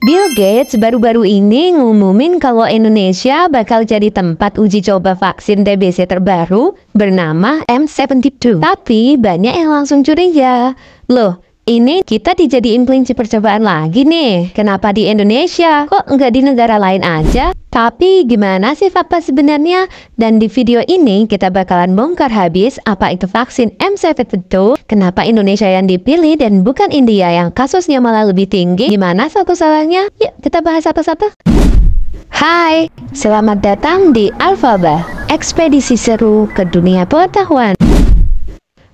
Bill Gates baru-baru ini ngumumin kalau Indonesia bakal jadi tempat uji coba vaksin TBC terbaru bernama M72. Tapi banyak yang langsung curiga. Loh, ini kita dijadiin kelinci percobaan lagi nih. Kenapa di Indonesia? Kok nggak di negara lain aja? Tapi gimana sih fakta sebenarnya? Dan di video ini kita bakalan bongkar habis apa itu vaksin M72, kenapa Indonesia yang dipilih dan bukan India yang kasusnya malah lebih tinggi. Gimana satu salahnya? Yuk kita bahas satu-satu. Hai, selamat datang di Alfaba, ekspedisi seru ke dunia pengetahuan.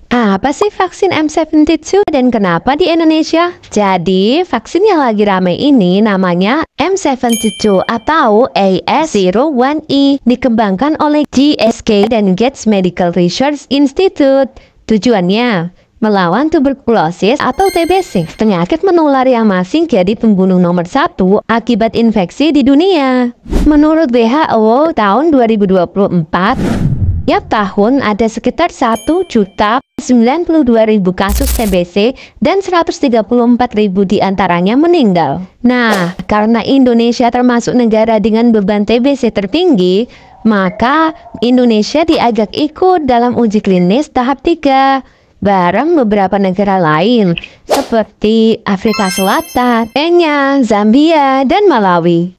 Apa sih vaksin M72 dan kenapa di Indonesia? Jadi, vaksin yang lagi rame ini namanya M72 atau AS01E, dikembangkan oleh GSK dan Gates Medical Research Institute. Tujuannya melawan tuberkulosis atau TBC, penyakit menular yang masih jadi pembunuh nomor 1 akibat infeksi di dunia. Menurut WHO tahun 2024, tiap tahun ada sekitar 1.092.000 kasus TBC dan 134.000 diantaranya meninggal. Nah, karena Indonesia termasuk negara dengan beban TBC tertinggi, maka Indonesia diajak ikut dalam uji klinis tahap 3 bareng beberapa negara lain seperti Afrika Selatan, Kenya, Zambia, dan Malawi.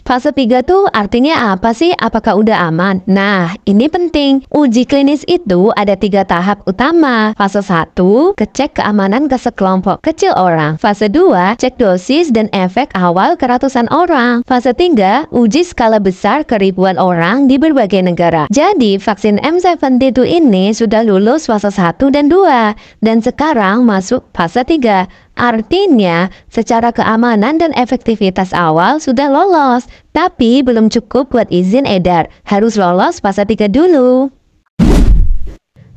Fase 3 tuh artinya apa sih? Apakah udah aman? Nah, ini penting. Uji klinis itu ada 3 tahap utama. Fase 1, cek keamanan ke sekelompok kecil orang. Fase 2, cek dosis dan efek awal ke ratusan orang. Fase 3, uji skala besar ke ribuan orang di berbagai negara. Jadi, vaksin M72 ini sudah lulus fase 1 dan 2. Dan sekarang masuk fase 3. Artinya, secara keamanan dan efektivitas awal sudah lolos, tapi belum cukup buat izin edar. Harus lolos fase 3 dulu.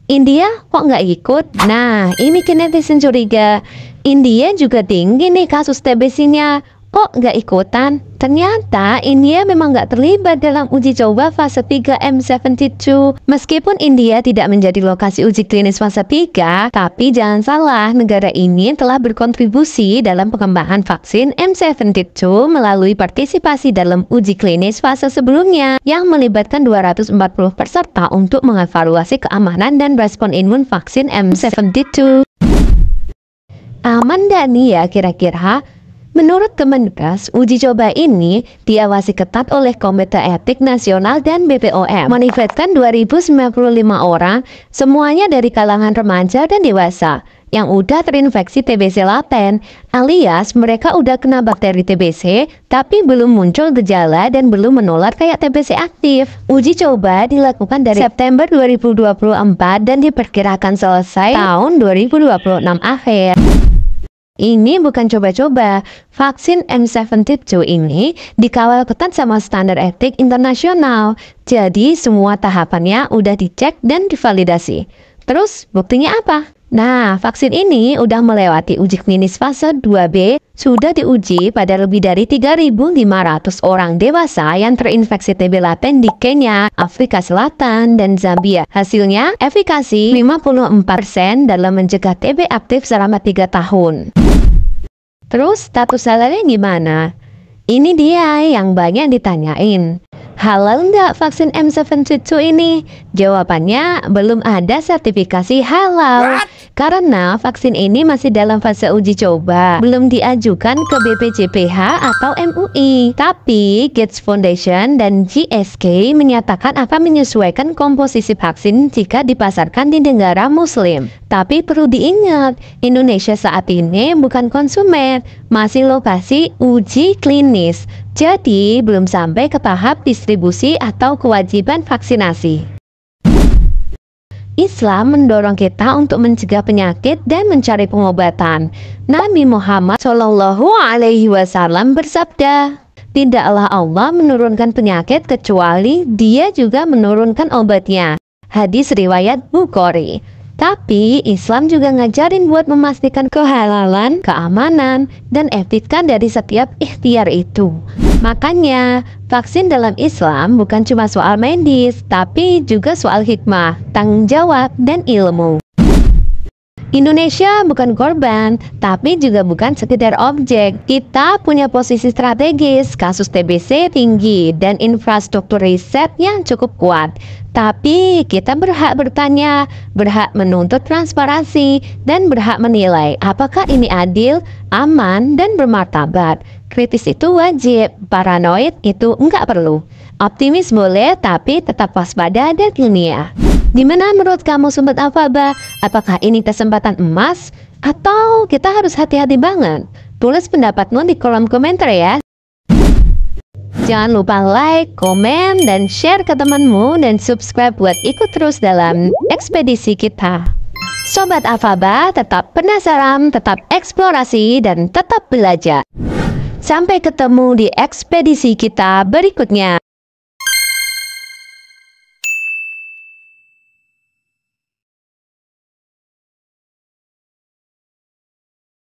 India kok nggak ikut? Nah, ini netizen curiga. India juga tinggi nih kasus TBC-nya. Kok nggak ikutan? Ternyata India memang nggak terlibat dalam uji coba fase 3 M72. Meskipun India tidak menjadi lokasi uji klinis fase 3, tapi jangan salah, negara ini telah berkontribusi dalam pengembangan vaksin M72 melalui partisipasi dalam uji klinis fase sebelumnya yang melibatkan 240 peserta untuk mengevaluasi keamanan dan respon imun vaksin M72. Aman nggak nih ya kira-kira? Menurut Kemenkes, uji coba ini diawasi ketat oleh Komite Etik Nasional dan BPOM. Melibatkan 2.095 orang, semuanya dari kalangan remaja dan dewasa, yang udah terinfeksi TBC laten, alias mereka udah kena bakteri TBC, tapi belum muncul gejala dan belum menular kayak TBC aktif. Uji coba dilakukan dari September 2024 dan diperkirakan selesai tahun 2026 akhir. Ini bukan coba-coba, vaksin M72 ini dikawal ketat sama standar etik internasional. Jadi semua tahapannya udah dicek dan divalidasi. Terus buktinya apa? Nah, vaksin ini udah melewati uji klinis fase 2B, sudah diuji pada lebih dari 3.500 orang dewasa yang terinfeksi TB laten di Kenya, Afrika Selatan, dan Zambia. Hasilnya, efikasi 54% dalam mencegah TB aktif selama 3 tahun. Terus, status halalnya gimana? Ini dia yang banyak ditanyain. Halal nggak vaksin M72 ini? Jawabannya belum ada sertifikasi halal. Karena vaksin ini masih dalam fase uji coba, belum diajukan ke BPJPH atau MUI. Tapi Gates Foundation dan GSK menyatakan akan menyesuaikan komposisi vaksin jika dipasarkan di negara muslim. Tapi perlu diingat, Indonesia saat ini bukan konsumen, masih lokasi uji klinis. Jadi belum sampai ke tahap distribusi atau kewajiban vaksinasi. Islam mendorong kita untuk mencegah penyakit dan mencari pengobatan. Nabi Muhammad SAW bersabda, "Tidaklah Allah menurunkan penyakit kecuali Dia juga menurunkan obatnya." Hadis riwayat Bukhari. Tapi Islam juga ngajarin buat memastikan kehalalan, keamanan, dan etika dari setiap ikhtiar itu. Makanya, vaksin dalam Islam bukan cuma soal medis, tapi juga soal hikmah, tanggung jawab, dan ilmu. Indonesia bukan korban, tapi juga bukan sekedar objek. Kita punya posisi strategis, kasus TBC tinggi, dan infrastruktur riset yang cukup kuat. Tapi kita berhak bertanya, berhak menuntut transparansi, dan berhak menilai apakah ini adil, aman, dan bermartabat. Kritis itu wajib, paranoid itu enggak perlu. Optimis boleh, tapi tetap waspada dan ilmiah. Di mana menurut kamu Sobat Afaba? Apakah ini kesempatan emas? Atau kita harus hati-hati banget? Tulis pendapatmu di kolom komentar ya. Jangan lupa like, komen, dan share ke temanmu dan subscribe buat ikut terus dalam ekspedisi kita. Sobat Afaba, tetap penasaran, tetap eksplorasi, dan tetap belajar. Sampai ketemu di ekspedisi kita berikutnya.